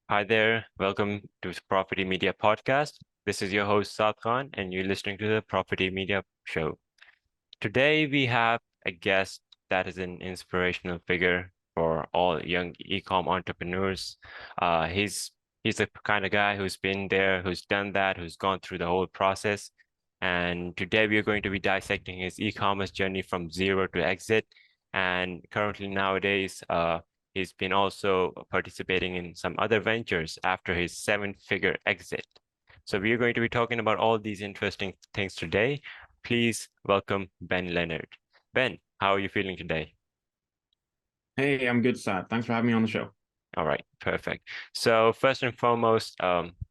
Hi there. Welcome to the Profity Media Podcast. This is your host, Saad Khan, and you're listening to the Profity Media Show. Today, we have a guest that is an inspirational figure for all young e-com entrepreneurs. He's the kind of guy who's been there, who's done that, who's gone through the whole process. And today, we are going to be dissecting his e-commerce journey from zero to exit. And currently, nowadays, he's been also participating in some other ventures after his seven-figure exit. So we are going to be talking about all these interesting things today. Please welcome Ben Leonard. Ben, how are you feeling today? Hey, I'm good, Sad. Thanks for having me on the show. All right, perfect. So first and foremost,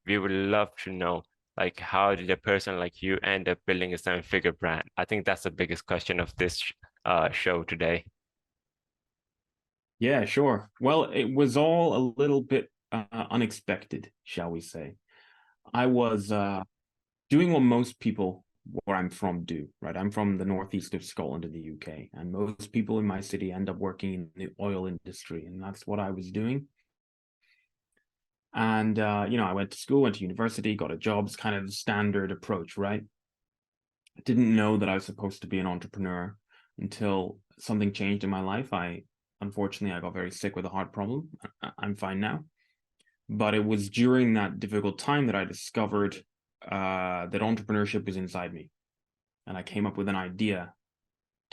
we would love to know, like, how did a person like you end up building a seven-figure brand? I think that's the biggest question of this show today. Yeah, sure. Well, it was all a little bit unexpected, shall we say. I was doing what most people where I'm from do, right? I'm from the northeast of Scotland in the UK, and most people in my city end up working in the oil industry, and that's what I was doing. And I went to school, went to university, got a job. It's kind of the standard approach, right? I didn't know that I was supposed to be an entrepreneur until something changed in my life. Unfortunately, I got very sick with a heart problem. I'm fine now. But it was during that difficult time that I discovered that entrepreneurship was inside me. And I came up with an idea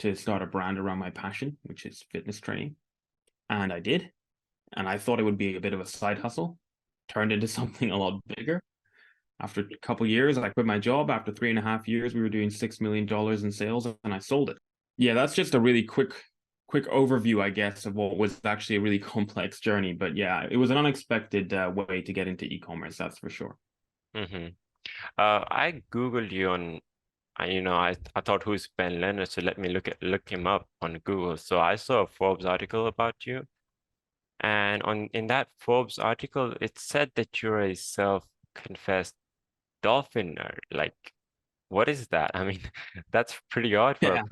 to start a brand around my passion, which is fitness training. And I did. And I thought it would be a bit of a side hustle, turned into something a lot bigger. After a couple of years, I quit my job. After 3.5 years, we were doing $6 million in sales, and I sold it. Yeah, that's just a really quick overview, I guess, of what was actually a really complex journey. But yeah, it was an unexpected way to get into e-commerce, that's for sure. Mm-hmm. I Googled you on, I thought who's Ben Leonard, so let me look him up on Google. So I saw a Forbes article about you. And in that Forbes article, it said that you're a self-confessed dolphin nerd. Like, what is that? I mean, that's pretty odd for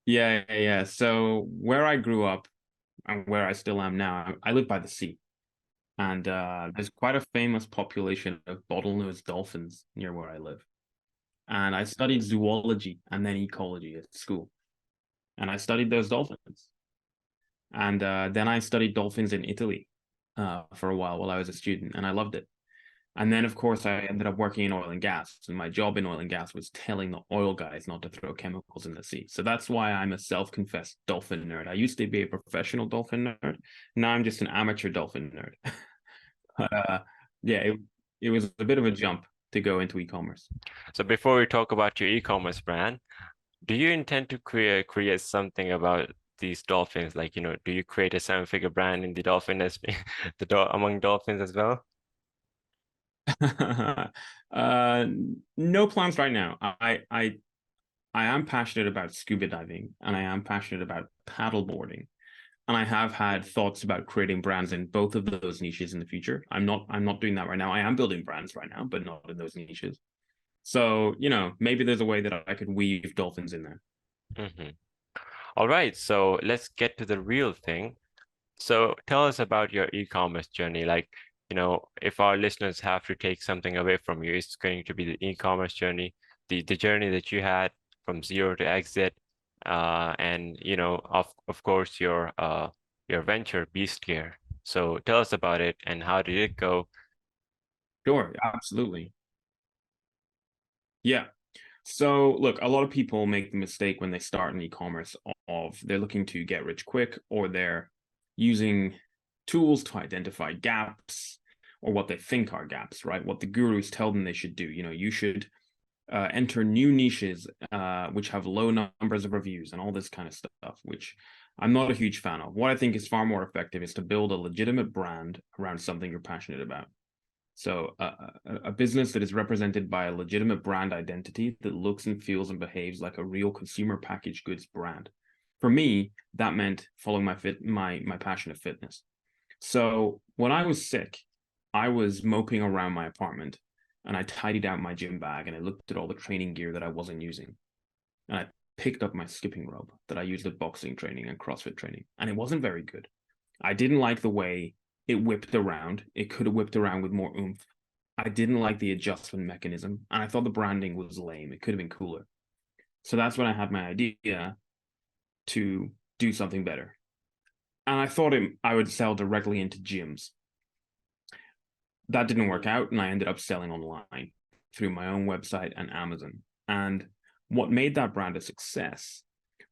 Yeah, yeah. So where I grew up and where I still am now, I live by the sea. And there's quite a famous population of bottlenose dolphins near where I live. And I studied zoology and then ecology at school. And I studied those dolphins. And then I studied dolphins in Italy for a while I was a student, and I loved it. And then, of course, I ended up working in oil and gas. And my job in oil and gas was telling the oil guys not to throw chemicals in the sea. So that's why I'm a self-confessed dolphin nerd. I used to be a professional dolphin nerd. Now I'm just an amateur dolphin nerd. Yeah, it was a bit of a jump to go into e-commerce. So before we talk about your e-commerce brand, do you intend to create something about these dolphins? Like, do you create a seven-figure brand in the dolphin industry, among dolphins as well? uh, no plans right now. I am passionate about scuba diving and I am passionate about paddleboarding. And I have had thoughts about creating brands in both of those niches in the future. I'm not doing that right now. I am building brands right now, but not in those niches. So, maybe there's a way that I could weave dolphins in there. Mm-hmm. All right, so let's get to the real thing. So tell us about your e-commerce journey. Like, if our listeners have to take something away from you, it's going to be the e-commerce journey, the journey that you had from zero to exit, and of course your venture Beast Gear. So tell us about it and how did it go? Sure, absolutely. Yeah. So, look, a lot of people make the mistake when they start in e-commerce of they're looking to get rich quick, or they're using tools to identify gaps or what they think are gaps, right? What the gurus tell them they should do. You should enter new niches which have low numbers of reviews and all this kind of stuff, which I'm not a huge fan of. What I think is far more effective is to build a legitimate brand around something you're passionate about. So a business that is represented by a legitimate brand identity that looks and feels and behaves like a real consumer packaged goods brand. For me, that meant following my passion of fitness. So when I was sick, I was moping around my apartment and I tidied out my gym bag and I looked at all the training gear that I wasn't using. And I picked up my skipping rope that I used at boxing training and CrossFit training. And it wasn't very good. I didn't like the way it whipped around. It could have whipped around with more oomph. I didn't like the adjustment mechanism, and I thought the branding was lame. It could have been cooler. So that's when I had my idea to do something better. And I thought I would sell directly into gyms. That didn't work out, and I ended up selling online through my own website and Amazon. And what made that brand a success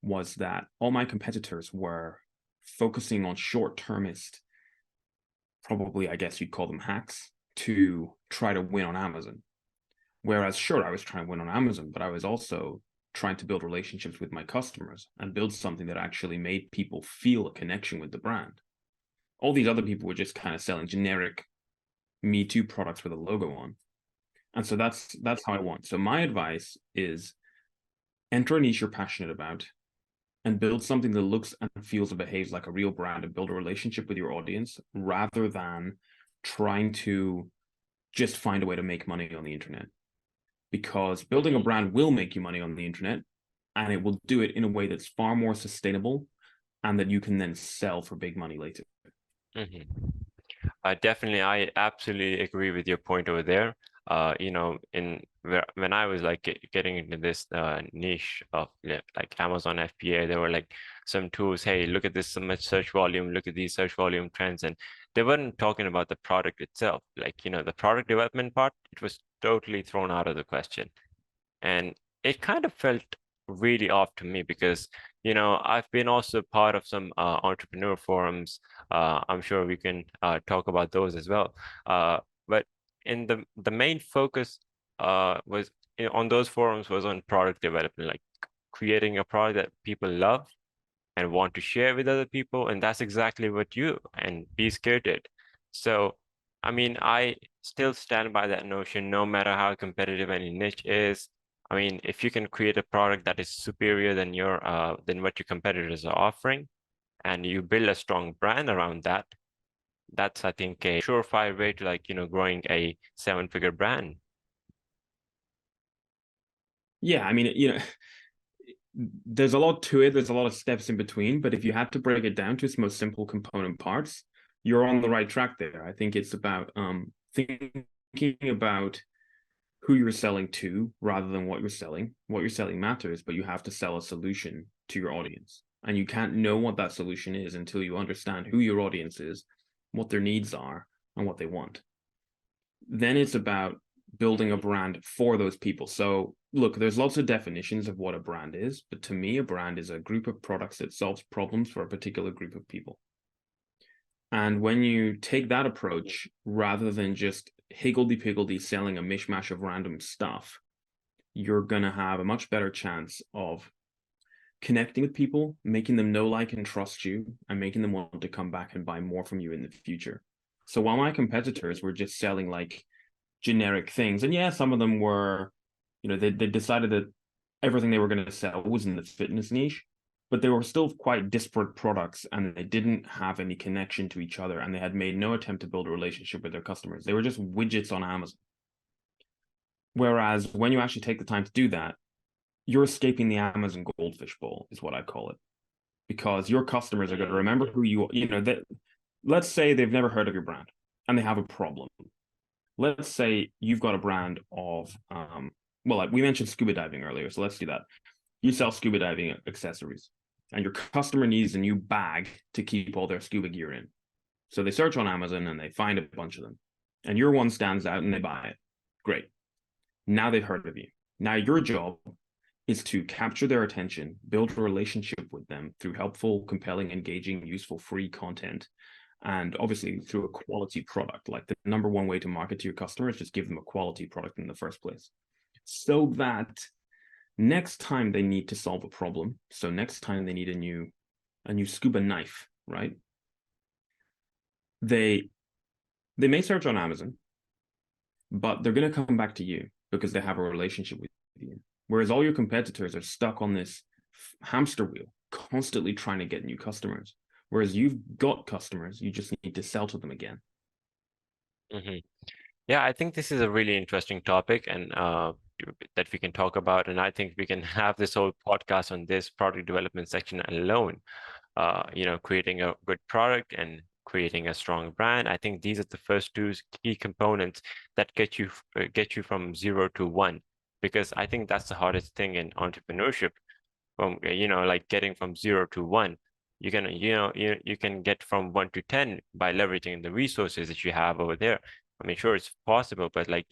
was that all my competitors were focusing on short-termist, probably, I guess you'd call them hacks, to try to win on Amazon. Whereas, sure, I was trying to win on Amazon, but I was also trying to build relationships with my customers and build something that actually made people feel a connection with the brand. All these other people were just kind of selling generic Me Too products with a logo on. And so that's how I won. So my advice is enter a niche you're passionate about and build something that looks and feels and behaves like a real brand and build a relationship with your audience rather than trying to just find a way to make money on the internet. Because building a brand will make you money on the internet, and it will do it in a way that's far more sustainable and that you can then sell for big money later. Definitely, I absolutely agree with your point over there. When I was like getting into this niche of like Amazon FBA, there were like some tools. Hey, look at this, so much search volume. Look at these search volume trends, and they weren't talking about the product itself. Like, the product development part, it was totally thrown out of the question. And it kind of felt really off to me because, I've been also part of some entrepreneur forums. I'm sure we can talk about those as well. But in the main focus was on those forums was on product development, like creating a product that people love and want to share with other people. And that's exactly what you and Be Scared did. So, I mean, I still stand by that notion, no matter how competitive any niche is. I mean, if you can create a product that is superior than what your competitors are offering, and you build a strong brand around that, that's, I think, a surefire way to growing a 7-figure brand. Yeah, I mean, there's a lot to it. There's a lot of steps in between, but if you had to break it down to its most simple component parts, you're on the right track there. I think it's about thinking about who you're selling to rather than what you're selling. What you're selling matters, but you have to sell a solution to your audience. And you can't know what that solution is until you understand who your audience is, what their needs are, and what they want. Then it's about building a brand for those people. So look, there's lots of definitions of what a brand is, but to me, a brand is a group of products that solves problems for a particular group of people. And when you take that approach, rather than just higgledy-piggledy selling a mishmash of random stuff, you're going to have a much better chance of connecting with people, making them know, like, and trust you, and making them want to come back and buy more from you in the future. So while my competitors were just selling like generic things, and yeah, some of them were, they decided that everything they were going to sell was in the fitness niche, but they were still quite disparate products and they didn't have any connection to each other, and they had made no attempt to build a relationship with their customers. They were just widgets on Amazon. Whereas when you actually take the time to do that, you're escaping the Amazon goldfish bowl, is what I call it, because your customers are going to remember who that. Let's say they've never heard of your brand and they have a problem. Let's say you've got a brand of, like we mentioned scuba diving earlier, so let's do that. You sell scuba diving accessories, and your customer needs a new bag to keep all their scuba gear in. So they search on Amazon and they find a bunch of them, and your one stands out and they buy it. Great. Now they've heard of you. Now your job is to capture their attention, build a relationship with them through helpful, compelling, engaging, useful, free content, and obviously through a quality product. Like, the number one way to market to your customers, just give them a quality product in the first place, so that next time they need to solve a problem, so next time they need a new scuba knife, right? They may search on Amazon, but they're going to come back to you because they have a relationship with you. Whereas all your competitors are stuck on this hamster wheel, constantly trying to get new customers. Whereas you've got customers, you just need to sell to them again. Yeah, I think this is a really interesting topic, and that we can talk about. And I think we can have this whole podcast on this product development section alone. Creating a good product and creating a strong brand. I think these are the first two key components that get you from 0 to 1, because I think that's the hardest thing in entrepreneurship. From like getting from 0 to 1, you can get from 1 to 10 by leveraging the resources that you have over there. I mean, sure, it's possible, but like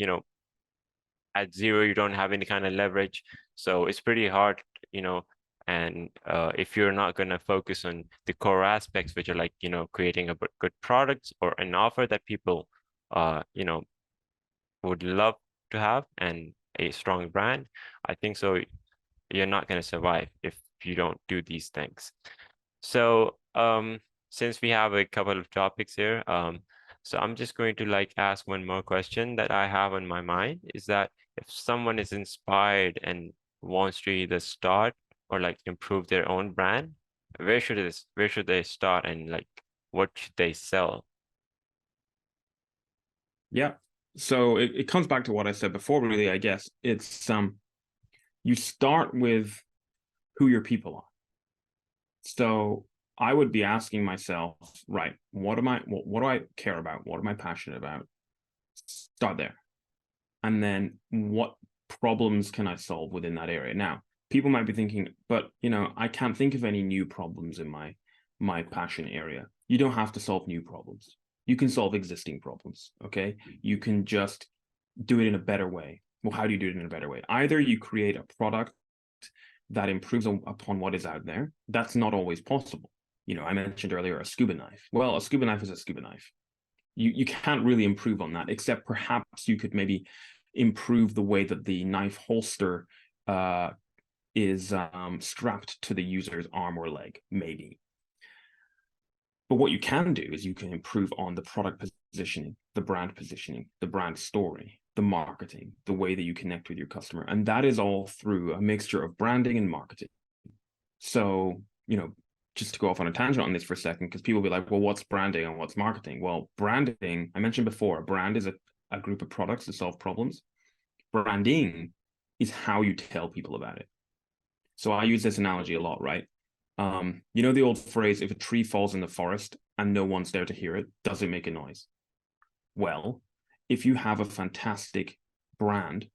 at 0 you don't have any kind of leverage, so it's pretty hard. And if you're not going to focus on the core aspects, which are like creating a good product or an offer that people would love to have, and a strong brand, I think so you're not going to survive if you don't do these things. So since we have a couple of topics here, so I'm just going to like ask one more question that I have on my mind, is that if someone is inspired and wants to either start or like improve their own brand, where should they start, and like what should they sell? Yeah. So it comes back to what I said before, really, I guess. It's you start with who your people are. So I would be asking myself, right, what do I care about? What am I passionate about? Start there. And then what problems can I solve within that area? Now, people might be thinking, but I can't think of any new problems in my passion area. You don't have to solve new problems. You can solve existing problems, okay? You can just do it in a better way. Well, how do you do it in a better way? Either you create a product that improves upon what is out there. That's not always possible. I mentioned earlier a scuba knife. Well, a scuba knife is a scuba knife. You can't really improve on that, except perhaps you could maybe improve the way that the knife holster is strapped to the user's arm or leg, maybe. But what you can do is you can improve on the product positioning, the brand story, the marketing, the way that you connect with your customer. And that is all through a mixture of branding and marketing. So, just to go off on a tangent on this for a second, because people will be like, well, what's branding and what's marketing? Well, branding, I mentioned before, a brand is a group of products to solve problems. Branding is how you tell people about it. So I use this analogy a lot, right? The old phrase, if a tree falls in the forest and no one's there to hear it, does it make a noise? Well, if you have a fantastic brand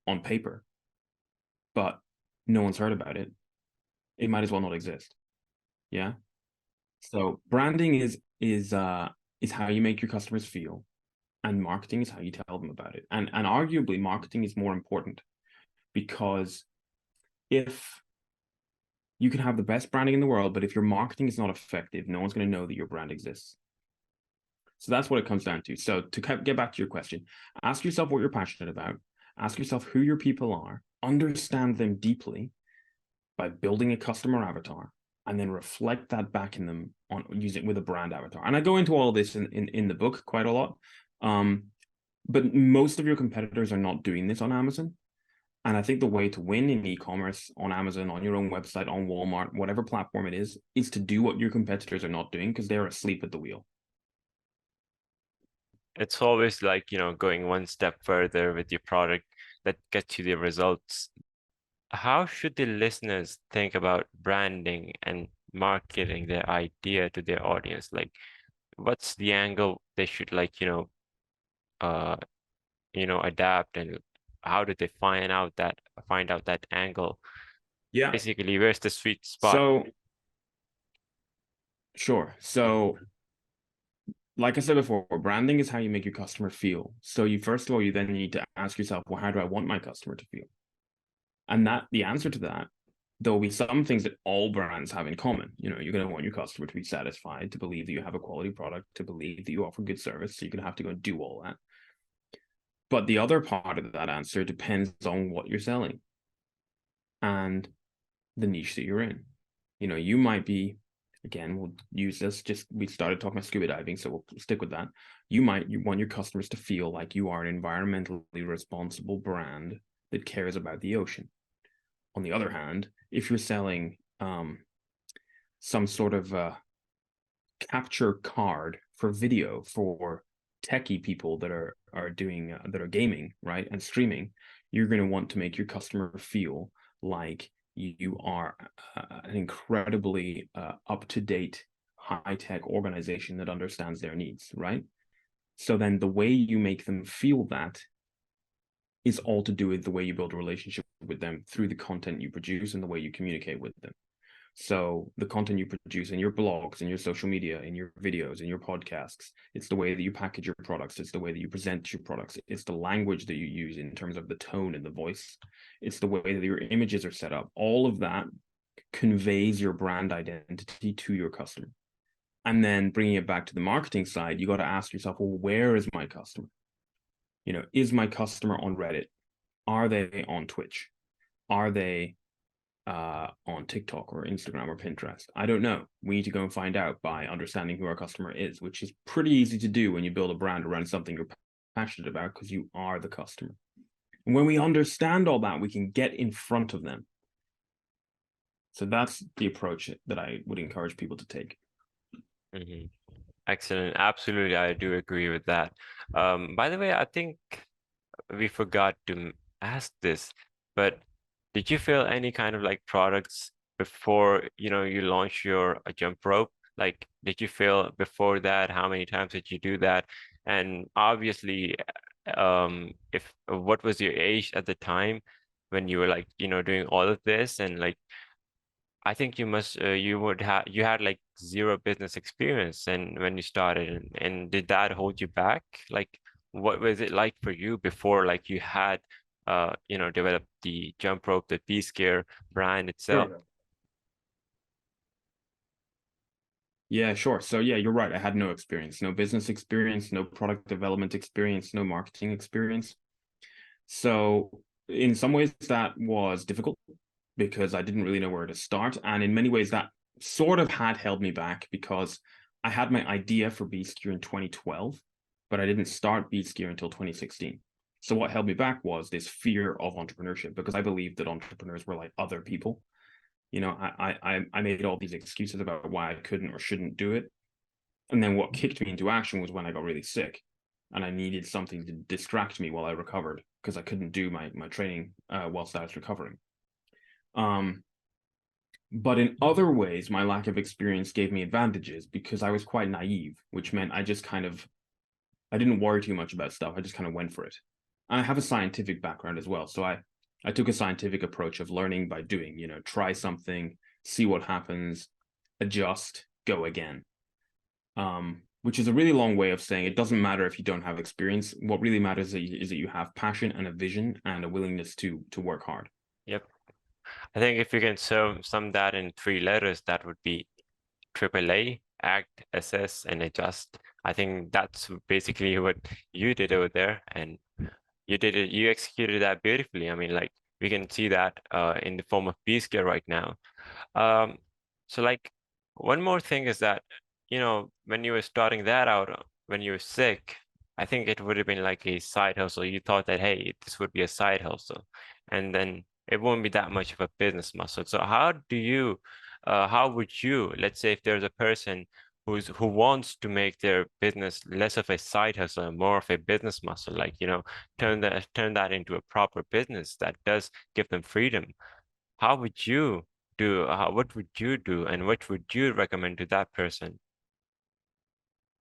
on paper, but no one's heard about it, it might as well not exist. Yeah. So branding is how you make your customers feel, and marketing is how you tell them about it. And arguably marketing is more important, because if you can have the best branding in the world, but if your marketing is not effective, no one's going to know that your brand exists. So that's what it comes down to. So to get back to your question, ask yourself what you're passionate about, ask yourself who your people are, understand them deeply by building a customer avatar, and then reflect that back in them on using with a brand avatar. And I go into all of this in the book quite a lot. But most of your competitors are not doing this on Amazon. And I think the way to win in e-commerce on Amazon, on your own website, on Walmart, whatever platform it is to do what your competitors are not doing, because they're asleep at the wheel. It's always like, going one step further with your product that gets you the results. How should the listeners think about branding and marketing their idea to their audience? Like, what's the angle they should adapt, and how do they find out that angle? Yeah. Basically, where's the sweet spot? So, sure. So, like I said before, branding is how you make your customer feel. So first of all, you then need to ask yourself, well, how do I want my customer to feel? And the answer to that, there will be some things that all brands have in common. You're going to want your customer to be satisfied, to believe that you have a quality product, to believe that you offer good service. So you're going to have to go and do all that. But the other part of that answer depends on what you're selling and the niche that you're in. You might be, again, we'll use this, we started talking about scuba diving, so we'll stick with that. You want your customers to feel like you are an environmentally responsible brand that cares about the ocean. On the other hand, if you're selling some sort of capture card for video for techie people that are doing that are gaming, right, and streaming, you're going to want to make your customer feel like you are an incredibly up-to-date high-tech organization that understands their needs, right? So then the way you make them feel that is all to do with the way you build a relationship with them through the content you produce and the way you communicate with them. So the content you produce in your blogs, in your social media, in your videos, in your podcasts, it's the way that you package your products, it's the way that you present your products, it's the language that you use in terms of the tone and the voice, it's the way that your images are set up. All of that conveys your brand identity to your customer. And then bringing it back to the marketing side, you got to ask yourself, well, where is my customer? Is my customer on Reddit? Are they on Twitch? Are they on TikTok or Instagram or Pinterest? I don't know. We need to go and find out by understanding who our customer is, which is pretty easy to do when you build a brand around something you're passionate about because you are the customer. And when we understand all that, we can get in front of them. So that's the approach that I would encourage people to take. Mm-hmm. Excellent. Absolutely, I do agree with that. By the way, I think we forgot to ask this, but did you feel any kind of like products before, you launch your jump rope? Like, did you feel before that? How many times did you do that? And obviously, if what was your age at the time when you were like, doing all of this? And like, I think you had like zero business experience and when you started, and did that hold you back? Like, what was it like for you before like you had developed the jump rope, the Peace Gear brand itself? Sure. Yeah, sure. So yeah, you're right. I had no experience, no business experience, no product development experience, no marketing experience. So in some ways that was difficult because I didn't really know where to start. And in many ways that sort of had held me back because I had my idea for Beast Gear in 2012, but I didn't start Beast Gear until 2016. So what held me back was this fear of entrepreneurship because I believed that entrepreneurs were like other people. I made all these excuses about why I couldn't or shouldn't do it. And then what kicked me into action was when I got really sick and I needed something to distract me while I recovered because I couldn't do my training whilst I was recovering. But in other ways, my lack of experience gave me advantages because I was quite naive, which meant I didn't worry too much about stuff. I just kind of went for it. And I have a scientific background as well. So I took a scientific approach of learning by doing, try something, see what happens, adjust, go again. Which is a really long way of saying it doesn't matter if you don't have experience. What really matters is that you have passion and a vision and a willingness to work hard. Yep. I think if you can sum that in 3 letters, that would be AAA, act, assess, and adjust. I think that's basically what you did over there, and you did it. You executed that beautifully. I mean, like we can see that in the form of Peace Gear right now. So like one more thing is that, when you were starting that out, when you were sick, I think it would have been like a side hustle. You thought that, hey, this would be a side hustle, and then it won't be that much of a business muscle. So how would you, let's say if there's a person who wants to make their business less of a side hustle and more of a business muscle, like, turn that into a proper business that does give them freedom. How would you what would you do and what would you recommend to that person?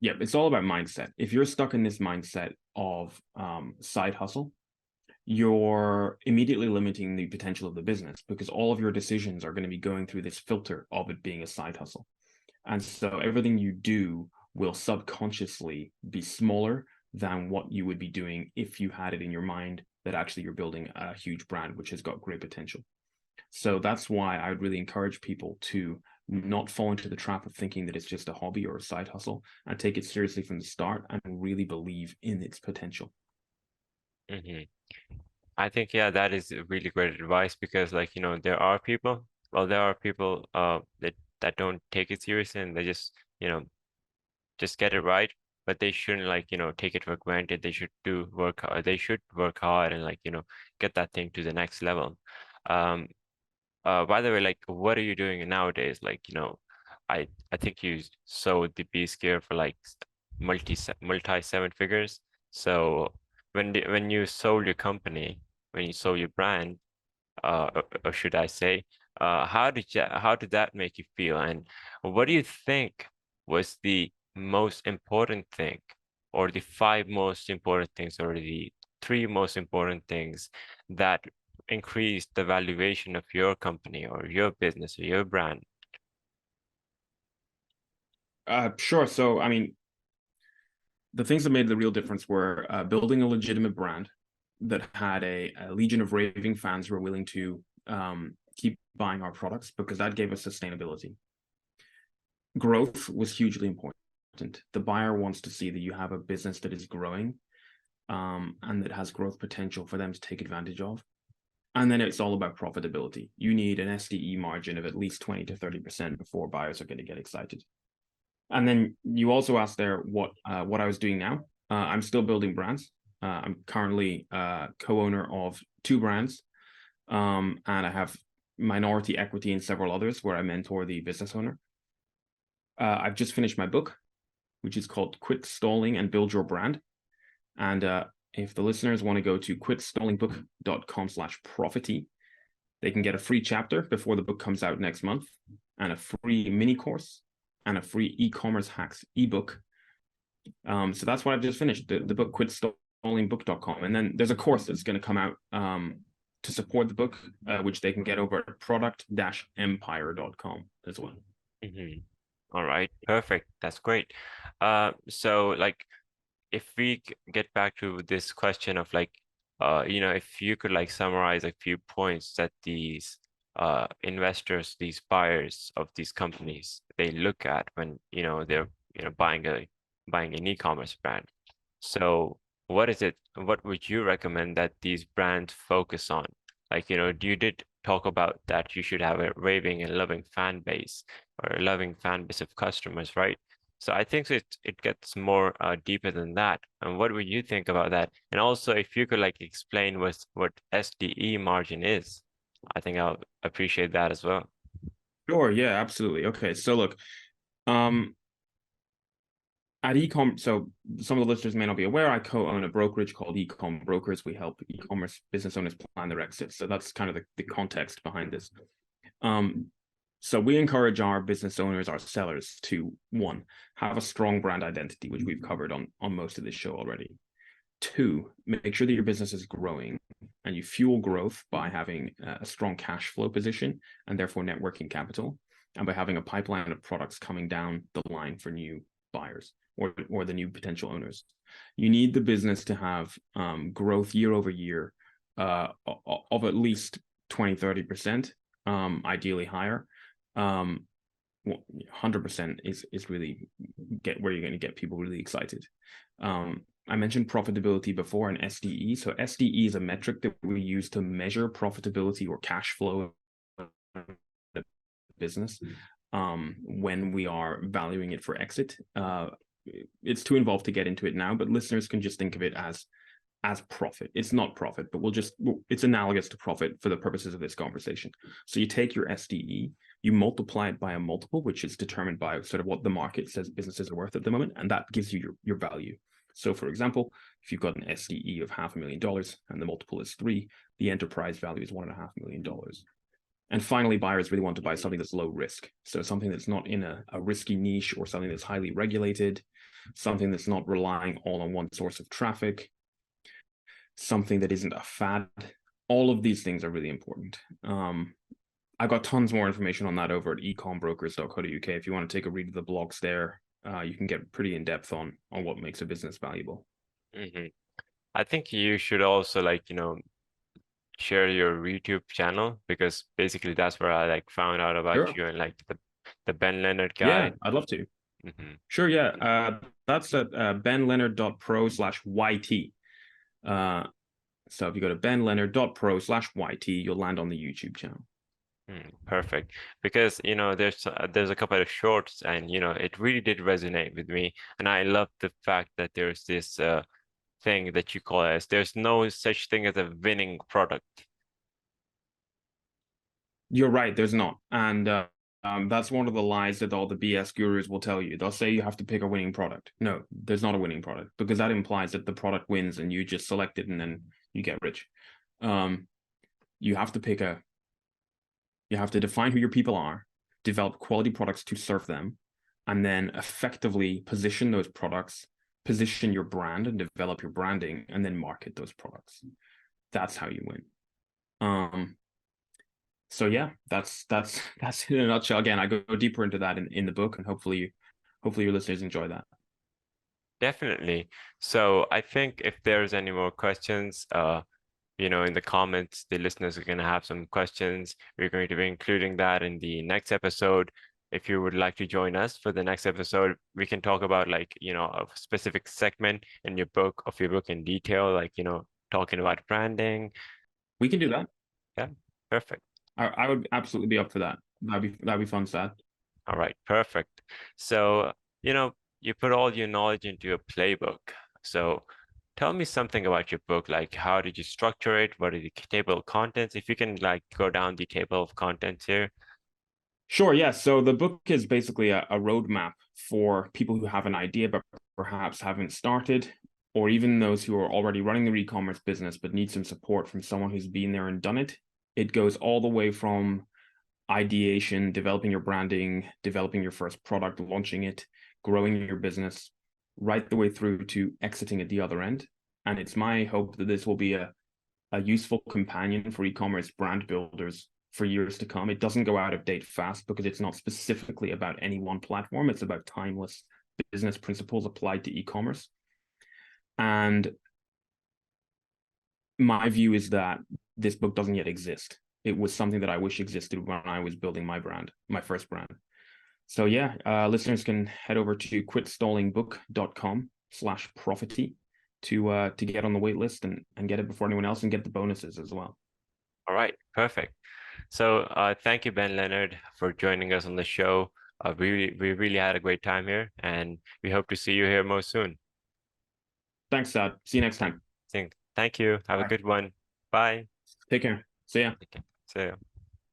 Yeah, it's all about mindset. If you're stuck in this mindset of side hustle, you're immediately limiting the potential of the business because all of your decisions are going to be going through this filter of it being a side hustle. And so everything you do will subconsciously be smaller than what you would be doing if you had it in your mind that actually you're building a huge brand, which has got great potential. So that's why I would really encourage people to not fall into the trap of thinking that it's just a hobby or a side hustle and take it seriously from the start and really believe in its potential. Hmm. I think, yeah, that is really great advice because like, there are people that don't take it seriously and they just get it right, but they shouldn't like, take it for granted. They should do work hard. They should work hard and like, get that thing to the next level. Um, by the way, like, what are you doing nowadays? Like, I think you sold the Beast Gear for like multi 7 figures. So when you sold your company, when you sold your brand, or should I say, how did that make you feel? And what do you think was the most important thing, or the five most important things, or the three most important things that increased the valuation of your company or your business or your brand? Sure. So, I mean, the things that made the real difference were building a legitimate brand that had a legion of raving fans who were willing to keep buying our products, because that gave us sustainability. Growth was hugely important. The buyer wants to see that you have a business that is growing and that has growth potential for them to take advantage of. And then it's all about profitability. You need an SDE margin of at least 20 to 30% before buyers are going to get excited. And then you also asked there what I was doing now. I'm still building brands. I'm currently co-owner of 2 brands, and I have minority equity in several others where I mentor the business owner. I've just finished my book, which is called Quit Stalling and Build Your Brand. And if the listeners want to go to quitstallingbooks.com/profity, they can get a free chapter before the book comes out next month, and a free mini course, and a free e-commerce hacks ebook. So that's what I've just finished, the book, quitstallingbooks.com. And then there's a course that's going to come out to support the book, which they can get over at product-empire.com as well. Mm-hmm. All right, perfect. That's great. So like, if we get back to this question of like, if you could like summarize a few points that these investors, these buyers of these companies, they look at when, they're, buying an e-commerce brand. So what would you recommend that these brands focus on? Like, you did talk about that you should have a raving and loving fan base, or a loving fan base of customers, right? So I think it gets more deeper than that. And what would you think about that? And also, if you could like explain what SDE margin is, I think I'll appreciate that as well. Sure, yeah, absolutely. Okay, so look, at ecom, so some of the listeners may not be aware, I co-own a brokerage called Ecom Brokers. We help e-commerce business owners plan their exits. So that's kind of the context behind this. So we encourage our business owners, our sellers, to, 1, have a strong brand identity, which we've covered on most of this show already. 2, make sure that your business is growing, and you fuel growth by having a strong cash flow position and therefore net working capital, and by having a pipeline of products coming down the line for new buyers or the new potential owners. You need the business to have growth year over year of at least 20-30%, ideally higher. 100% is really where you're going to get people really excited. I mentioned profitability before, and SDE. So SDE is a metric that we use to measure profitability or cash flow of the business when we are valuing it for exit. It's too involved to get into it now, but listeners can just think of it as profit. It's not profit, but it's analogous to profit for the purposes of this conversation. So you take your SDE, you multiply it by a multiple, which is determined by sort of what the market says businesses are worth at the moment, and that gives you your value. So for example, if you've got an SDE of $500,000 and the multiple is 3, the enterprise value is $1.5 million. And finally, buyers really want to buy something that's low risk. So something that's not in a risky niche, or something that's highly regulated, something that's not relying all on one source of traffic, something that isn't a fad. All of these things are really important. I've got tons more information on that over at ecombrokers.co.uk. If you want to take a read of the blogs there, you can get pretty in depth on what makes a business valuable. Mm-hmm. I think you should also like, share your YouTube channel, because basically that's where I like found out about you and like the Ben Leonard guy. Yeah, I'd love to. Mm-hmm. Sure, yeah. That's at benleonard.pro/YT. So if you go to benleonard.pro/YT, you'll land on the YouTube channel. Perfect. Because, there's a couple of shorts, and, it really did resonate with me. And I love the fact that there's this thing that you call as there's no such thing as a winning product. You're right, there's not. And that's one of the lies that all the BS gurus will tell you. They'll say you have to pick a winning product. No, there's not a winning product, because that implies that the product wins and you just select it and then you get rich. You have to you have to define who your people are, develop quality products to serve them, and then effectively position those products, position your brand and develop your branding, and then market those products. That's how you win. So yeah, that's in a nutshell. Again, I go deeper into that in the book, and hopefully your listeners enjoy that. Definitely. So I think if there's any more questions, in the comments, the listeners are going to have some questions. We're going to be including that in the next episode. If you would like to join us for the next episode, we can talk about like, a specific segment in your book in detail, like, talking about branding. We can do that. Yeah, perfect. I would absolutely be up for that. That'd be fun, Sad. All right, perfect. So, you put all your knowledge into a playbook. So tell me something about your book, like how did you structure it? What are the table of contents? If you can like go down the table of contents here. Sure, yeah. So the book is basically a roadmap for people who have an idea but perhaps haven't started, or even those who are already running their e-commerce business but need some support from someone who's been there and done it. It goes all the way from ideation, developing your branding, developing your first product, launching it, growing your business, right the way through to exiting at the other end. And it's my hope that this will be a useful companion for e-commerce brand builders for years to come. It doesn't go out of date fast because it's not specifically about any one platform. It's about timeless business principles applied to e-commerce. And my view is that this book doesn't yet exist. It was something that I wish existed when I was building my brand, my first brand. So yeah, listeners can head over to quitstallingbook.com/profity to get on the wait list and get it before anyone else and get the bonuses as well. All right, perfect. So thank you, Ben Leonard, for joining us on the show. We really had a great time here, and we hope to see you here more soon. Thanks, Sad. See you next time. Thank you. Have a Bye. good one. Bye. Take care. See ya. Okay. See ya.